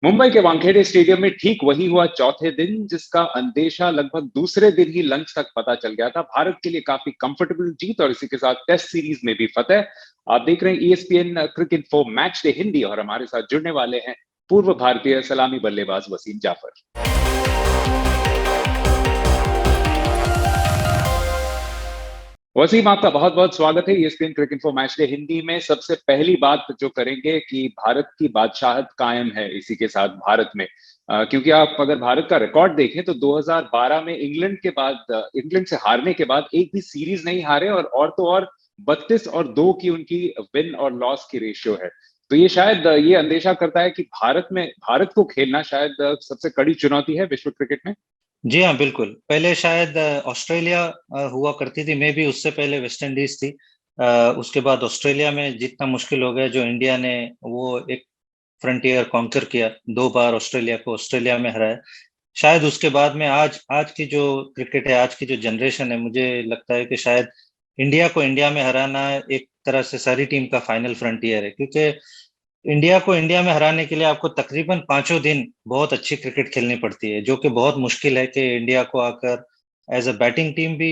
मुंबई के वानखेड़े स्टेडियम में ठीक वही हुआ चौथे दिन जिसका अंदेशा लगभग दूसरे दिन ही लंच तक पता चल गया था। भारत के लिए काफी कंफर्टेबल जीत और इसी के साथ टेस्ट सीरीज में भी फतेह। आप देख रहे हैं ESPN cricket for match day Hindi और हमारे साथ जुड़ने वाले हैं पूर्व भारतीय सलामी बल्लेबाज वसीम जाफर। वसीम, आपका बहुत बहुत स्वागत है ESPN cricket for match day Hindi में। सबसे पहली बात जो करेंगे कि भारत की बादशाहत कायम है इसी के साथ भारत में, क्योंकि आप अगर भारत का रिकॉर्ड देखें तो 2012 में इंग्लैंड के बाद इंग्लैंड से हारने के बाद एक भी सीरीज नहीं हारे और तो और 32 और 2 की उनकी विन और लॉस की रेशियो है। तो ये शायद ये अंदेशा करता है कि भारत को खेलना शायद सबसे कड़ी चुनौती है विश्व क्रिकेट में। जी हाँ, बिल्कुल। पहले शायद ऑस्ट्रेलिया हुआ करती थी, मे भी उससे पहले वेस्ट इंडीज थी। उसके बाद ऑस्ट्रेलिया में जितना मुश्किल हो गया, जो इंडिया ने वो एक फ्रंटियर कॉन्कर किया, 2 बार ऑस्ट्रेलिया को ऑस्ट्रेलिया में हराया। शायद उसके बाद में आज आज की जो क्रिकेट है, आज की जो जनरेशन है, मुझे लगता है कि शायद इंडिया को इंडिया में हराना एक तरह से सारी टीम का फाइनल फ्रंटियर है, क्योंकि इंडिया को इंडिया में हराने के लिए आपको तकरीबन पांचों दिन बहुत अच्छी क्रिकेट खेलनी पड़ती है, जो कि बहुत मुश्किल है कि इंडिया को आकर एज अ बैटिंग टीम भी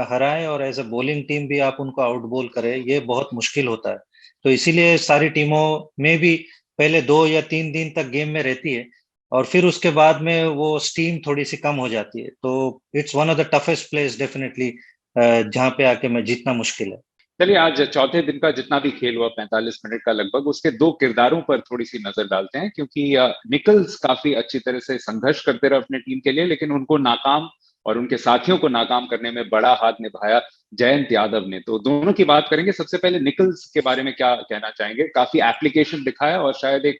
हराए और एज अ बॉलिंग टीम भी आप उनको आउट बॉल करें। ये बहुत मुश्किल होता है। तो इसीलिए सारी टीमों में भी पहले 2 या 3 दिन तक गेम में रहती है और फिर उसके बाद में वो स्टीम थोड़ी सी कम हो जाती है। तो it's one of the toughest place definitely, जहाँ पे आके मैं जीतना मुश्किल है। चलिए, आज चौथे दिन का जितना भी खेल हुआ 45 मिनट का लगभग, उसके दो किरदारों पर थोड़ी सी नजर डालते हैं, क्योंकि निकल्स काफी अच्छी तरह से संघर्ष करते रहे अपने टीम के लिए, लेकिन उनको नाकाम और उनके साथियों को नाकाम करने में बड़ा हाथ निभाया जयंत यादव ने। तो दोनों की बात करेंगे। सबसे पहले निकल्स के बारे में क्या कहना चाहेंगे? काफी एप्लीकेशन दिखाया और शायद एक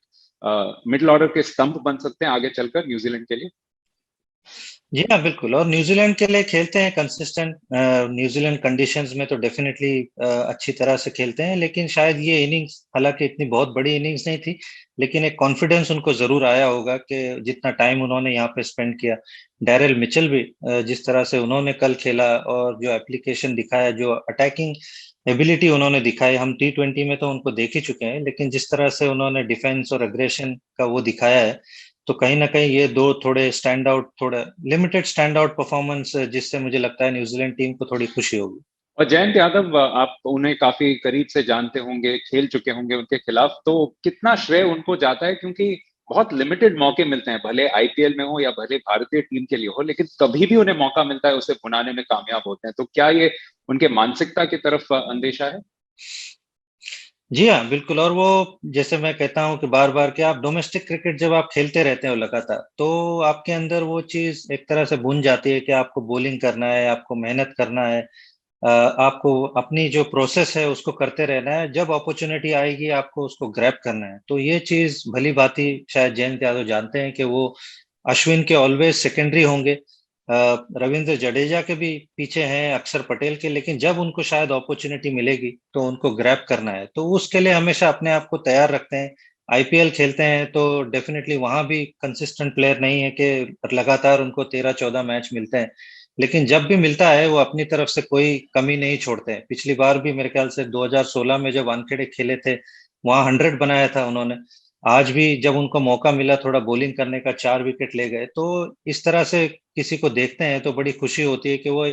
मिडिल ऑर्डर के स्तंभ बन सकते हैं आगे चलकर न्यूजीलैंड के लिए। जी हाँ, बिल्कुल। और न्यूजीलैंड के लिए खेलते हैं कंसिस्टेंट। न्यूजीलैंड कंडीशंस में तो डेफिनेटली अच्छी तरह से खेलते हैं, लेकिन शायद ये इनिंग्स, हालांकि इतनी बहुत बड़ी इनिंग्स नहीं थी, लेकिन एक कॉन्फिडेंस उनको जरूर आया होगा कि जितना टाइम उन्होंने यहाँ पे स्पेंड किया। डैरेल मिचेल भी जिस तरह से उन्होंने कल खेला और जो एप्लीकेशन दिखाया, जो अटैकिंग एबिलिटी उन्होंने दिखाई, हम T20 में तो उनको देख ही चुके हैं, लेकिन जिस तरह से उन्होंने डिफेंस और अग्रेशन का वो दिखाया है, तो कहीं ना कहीं ये दो थोड़े स्टैंड आउट, थोड़ा लिमिटेड स्टैंड आउट परफॉर्मेंस, जिससे मुझे लगता है न्यूजीलैंड टीम को थोड़ी खुशी होगी। और जयंत यादव, आप उन्हें काफी करीब से जानते होंगे, खेल चुके होंगे उनके खिलाफ, तो कितना श्रेय उनको जाता है? क्योंकि बहुत लिमिटेड मौके मिलते हैं, भले आईपीएल में हो या भले भारतीय टीम के लिए हो, लेकिन कभी भी उन्हें मौका मिलता है उसे भुनाने में कामयाब होते हैं। तो क्या ये उनके मानसिकता की तरफ अंदेशा है? जी हाँ, बिल्कुल। और वो, जैसे मैं कहता हूँ कि बार बार, कि आप डोमेस्टिक क्रिकेट जब आप खेलते रहते हो लगातार, तो आपके अंदर वो चीज एक तरह से बुन जाती है कि आपको बॉलिंग करना है, आपको मेहनत करना है, आपको अपनी जो प्रोसेस है उसको करते रहना है। जब अपॉर्चुनिटी आएगी आपको उसको ग्रैब करना है। तो ये चीज भली भांति शायद जयंत यादव जानते हैं कि वो अश्विन के ऑलवेज सेकेंडरी होंगे, रविंद्र जडेजा के भी पीछे हैं, अक्षर पटेल के, लेकिन जब उनको शायद अपॉर्चुनिटी मिलेगी तो उनको ग्रैब करना है। तो उसके लिए हमेशा अपने आप को तैयार रखते हैं। आईपीएल खेलते हैं तो डेफिनेटली वहां भी कंसिस्टेंट प्लेयर नहीं है कि लगातार उनको 13-14 मैच मिलते हैं, लेकिन जब भी मिलता है वो अपनी तरफ से कोई कमी नहीं छोड़ते हैं। पिछली बार भी मेरे ख्याल से 2016 में जब वानखेड़े खेले थे, वहां 100 बनाया था उन्होंने। आज भी जब उनको मौका मिला थोड़ा बॉलिंग करने का, 4 विकेट ले गए। तो इस तरह से किसी को देखते हैं तो बड़ी खुशी होती है कि वो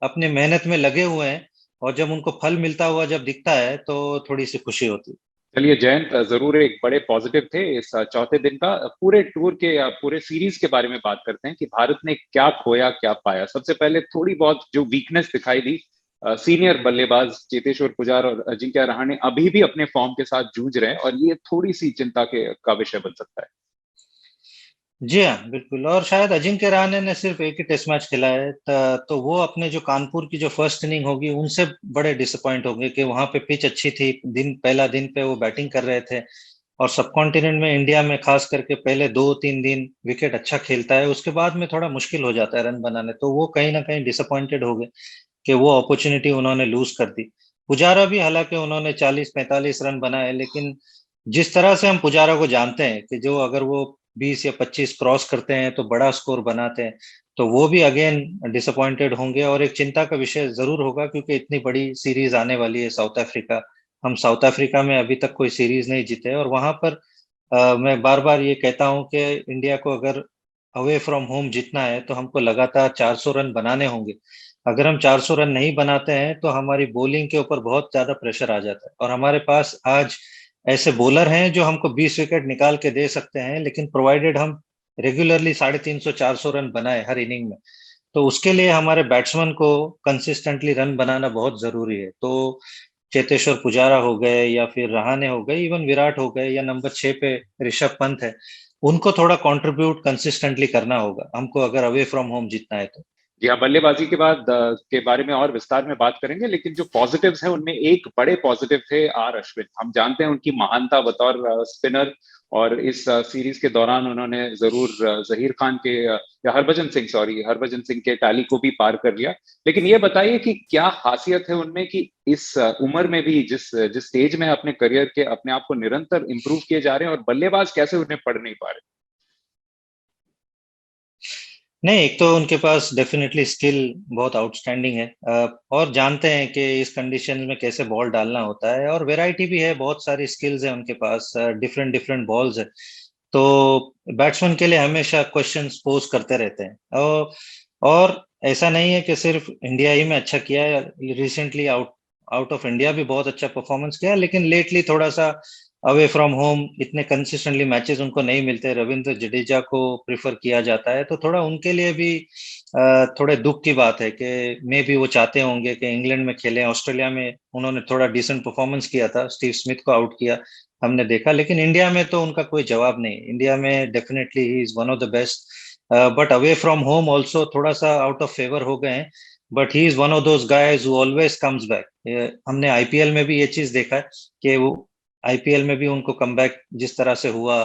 अपने मेहनत में लगे हुए हैं, और जब उनको फल मिलता हुआ जब दिखता है तो थोड़ी सी खुशी होती है। चलिए जयंत, जरूर एक बड़े पॉजिटिव थे इस चौथे दिन का। पूरे टूर के या पूरे सीरीज के बारे में बात करते हैं कि भारत ने क्या खोया क्या पाया। सबसे पहले थोड़ी बहुत जो वीकनेस दिखाई दी, सीनियर बल्लेबाज चेतेश्वर पुजारा और अजिंक्य रहाणे अभी भी अपने फॉर्म के साथ जूझ रहे हैं और ये थोड़ी सी चिंता के का विषय बन सकता है। जी हाँ, बिल्कुल। और शायद अजिंक्य रहाणे ने सिर्फ एक ही टेस्ट मैच खेला है, तो वो अपने जो कानपुर की जो फर्स्ट इनिंग होगी उनसे बड़े डिसअपॉइंट होंगे कि वहां पे पिच अच्छी थी, पहला दिन पे वो बैटिंग कर रहे थे, और सब कॉन्टिनेंट में, इंडिया में खास करके पहले 2-3 दिन विकेट अच्छा खेलता है, उसके बाद में थोड़ा मुश्किल हो जाता है रन बनाने। तो वो कहीं ना कहीं डिसअपॉइंटेड हो गए कि वो अपॉर्चुनिटी उन्होंने लूज कर दी। पुजारा भी, हालांकि उन्होंने 40-45 रन बनाए, लेकिन जिस तरह से हम पुजारा को जानते हैं कि जो अगर वो 20 या 25 क्रॉस करते हैं तो बड़ा स्कोर बनाते हैं, तो वो भी अगेन डिसअपॉइंटेड होंगे और एक चिंता का विषय जरूर होगा, क्योंकि इतनी बड़ी सीरीज आने वाली है साउथ अफ्रीका। हम साउथ अफ्रीका में अभी तक कोई सीरीज नहीं जीते और वहां पर मैं बार बार ये कहता हूं कि इंडिया को अगर अवे फ्रॉम होम जीतना है तो हमको लगातार 400 रन बनाने होंगे। अगर हम 400 रन नहीं बनाते हैं तो हमारी बॉलिंग के ऊपर बहुत ज्यादा प्रेशर आ जाता है, और हमारे पास आज ऐसे बॉलर हैं जो हमको 20 विकेट निकाल के दे सकते हैं, लेकिन प्रोवाइडेड हम रेगुलरली 350 400 रन बनाए हर इनिंग में, तो उसके लिए हमारे बैट्समैन को कंसिस्टेंटली रन बनाना बहुत जरूरी है। तो चेतेश्वर पुजारा हो गए या फिर रहाणे हो गए, इवन विराट हो गए, या नंबर 6 पे ऋषभ पंत है, उनको थोड़ा कंट्रीब्यूट कंसिस्टेंटली करना होगा हमको अगर अवे फ्रॉम होम जीतना है तो। जी हाँ, बल्लेबाजी के बाद के बारे में और विस्तार में बात करेंगे, लेकिन जो पॉजिटिव्स हैं उनमें एक बड़े पॉजिटिव थे आर अश्विन। हम जानते हैं उनकी महानता बतौर स्पिनर, और इस सीरीज के दौरान उन्होंने जरूर जहीर खान के या हरभजन सिंह के टैली को भी पार कर लिया। लेकिन ये बताइए कि क्या खासियत है उनमें कि इस उम्र में भी जिस जिस स्टेज में अपने करियर के अपने आप को निरंतर इंप्रूव किए जा रहे हैं, और बल्लेबाज कैसे उन्हें पढ़ नहीं पा रहे? नहीं, एक तो उनके पास डेफिनेटली स्किल बहुत आउटस्टैंडिंग है, और जानते हैं कि इस कंडीशन में कैसे बॉल डालना होता है, और वैरायटी भी है, बहुत सारी स्किल्स है उनके पास, डिफरेंट डिफरेंट बॉल्स है। तो बैट्समैन के लिए हमेशा क्वेश्चंस पोज करते रहते हैं, और ऐसा नहीं है कि सिर्फ इंडिया ही में अच्छा किया है, recently out out of India भी बहुत अच्छा परफॉर्मेंस किया है, लेकिन लेटली थोड़ा सा अवे फ्रॉम होम इतने कंसिस्टेंटली मैचेस उनको नहीं मिलते, रविंद्र जडेजा को प्रिफर किया जाता है, तो थोड़ा उनके लिए भी थोड़े दुख की बात है कि मे भी वो चाहते होंगे कि इंग्लैंड में खेलें। ऑस्ट्रेलिया में उन्होंने थोड़ा डिसेंट परफॉर्मेंस किया था, स्टीव स्मिथ को आउट किया हमने देखा, लेकिन इंडिया में तो उनका कोई जवाब नहीं। इंडिया में definitely he is one of the best, but away from home also थोड़ा सा आउट ऑफ फेवर हो गए हैं, but he is one of those guys who always comes back. हमने आईपीएल में भी ये चीज देखा है कि वो आईपीएल में भी उनको कमबैक जिस तरह से हुआ,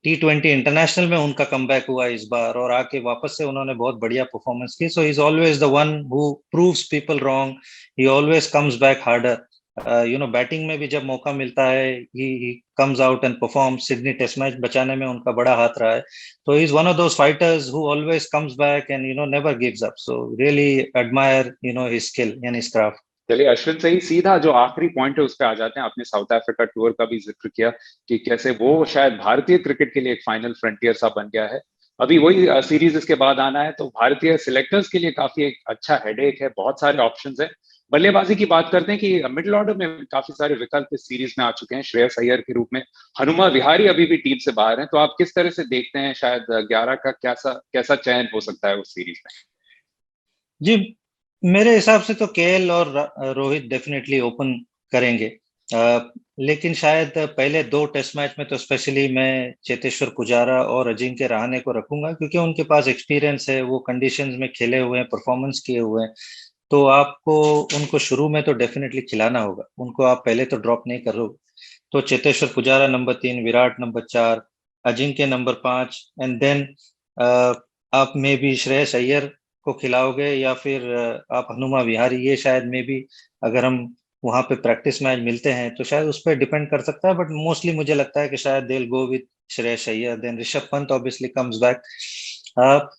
T20 इंटरनेशनल में उनका कमबैक हुआ इस बार, और आके वापस से उन्होंने बहुत बढ़िया परफॉर्मेंस की। So he is always the one who proves people wrong, he always comes back harder. Batting में भी जब मौका मिलता है he comes out and perform. Sydney test match बचाने में उनका बड़ा हाथ रहा है, तो he is one of those fighters who always comes back and never gives up. So really admire his skill and his craft. चलिए, अश्विन से ही सीधा जो आखिरी पॉइंट है उस पर आ जाते हैं। आपने साउथ अफ्रीका टूर का भी जिक्र किया कि कैसे वो शायद भारतीय क्रिकेट के लिए एक फाइनल फ्रंटियर सा बन गया है। अभी वही सीरीज इसके बाद आना है, तो भारतीय सिलेक्टर्स के लिए काफी एक अच्छा हेडेक है, बहुत सारे ऑप्शंस है। बल्लेबाजी की बात करते हैं कि मिडिल ऑर्डर में काफी सारे विकल्प इस सीरीज में आ चुके हैं। श्रेयस अय्यर के रूप में हनुमा विहारी अभी भी टीम से बाहर हैं, तो आप किस तरह से देखते हैं शायद 11 का कैसा कैसा चयन हो सकता है उस सीरीज में? जी, मेरे हिसाब से तो केएल और रोहित डेफिनेटली ओपन करेंगे, लेकिन शायद पहले 2 टेस्ट मैच में तो स्पेशली मैं चेतेश्वर पुजारा और अजिंक्य रहाणे को रखूंगा, क्योंकि उनके पास एक्सपीरियंस है, वो कंडीशंस में खेले हुए हैं, परफॉर्मेंस किए हुए हैं। तो आपको उनको शुरू में तो डेफिनेटली खिलाना होगा, उनको आप पहले तो ड्रॉप नहीं करोगे। तो Cheteshwar Pujara number 3, Virat number 4, Ajinkya number 5, and then आप में भी श्रेयस अय्यर को खिलाओगे, या फिर आप हनुमा विहारी, ये शायद में भी अगर हम वहां पे प्रैक्टिस मैच मिलते हैं तो शायद उस पर डिपेंड कर सकता है, बट मोस्टली मुझे लगता है कि शायद they go with Shreyas Iyer, then Rishabh Pant obviously comes back.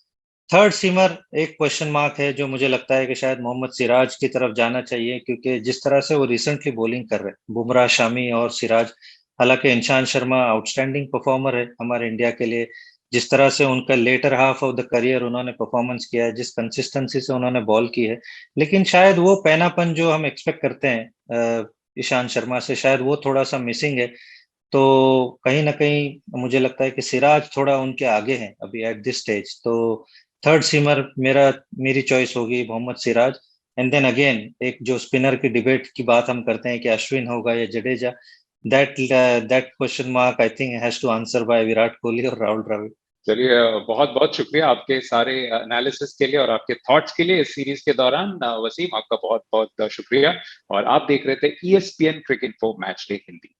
Third seamer एक क्वेश्चन मार्क है, जो मुझे लगता है कि शायद मोहम्मद सिराज की तरफ जाना चाहिए, क्योंकि जिस तरह से वो रिसेंटली बॉलिंग कर रहे हैं, बुमराह, शामी और सिराज। हालांकि ईशांत शर्मा आउटस्टैंडिंग परफॉर्मर है हमारे इंडिया के लिए, जिस तरह से उनका latter half of the career उन्होंने परफॉर्मेंस किया है, जिस कंसिस्टेंसी से उन्होंने बॉल की है, लेकिन शायद वो पैनापन जो हम एक्सपेक्ट करते हैं ईशांत शर्मा से, शायद वो थोड़ा सा मिसिंग है। तो कहीं ना कहीं मुझे लगता है कि सिराज थोड़ा उनके आगे हैं अभी एट दिस स्टेज। तो थर्ड सीमर मेरी चॉइस होगी Mohammed Siraj. And then again एक जो स्पिनर की डिबेट की बात हम करते हैं कि अश्विन होगा या Jadeja, that that question mark I think has to answer by Virat Kohli और राहुल द्रविड़। चलिए, बहुत बहुत शुक्रिया आपके सारे एनालिसिस के लिए और आपके थॉट्स के लिए इस सीरीज के दौरान। वसीम, आपका बहुत बहुत शुक्रिया। और आप देख रहे थे ESPN cricket for match day Hindi.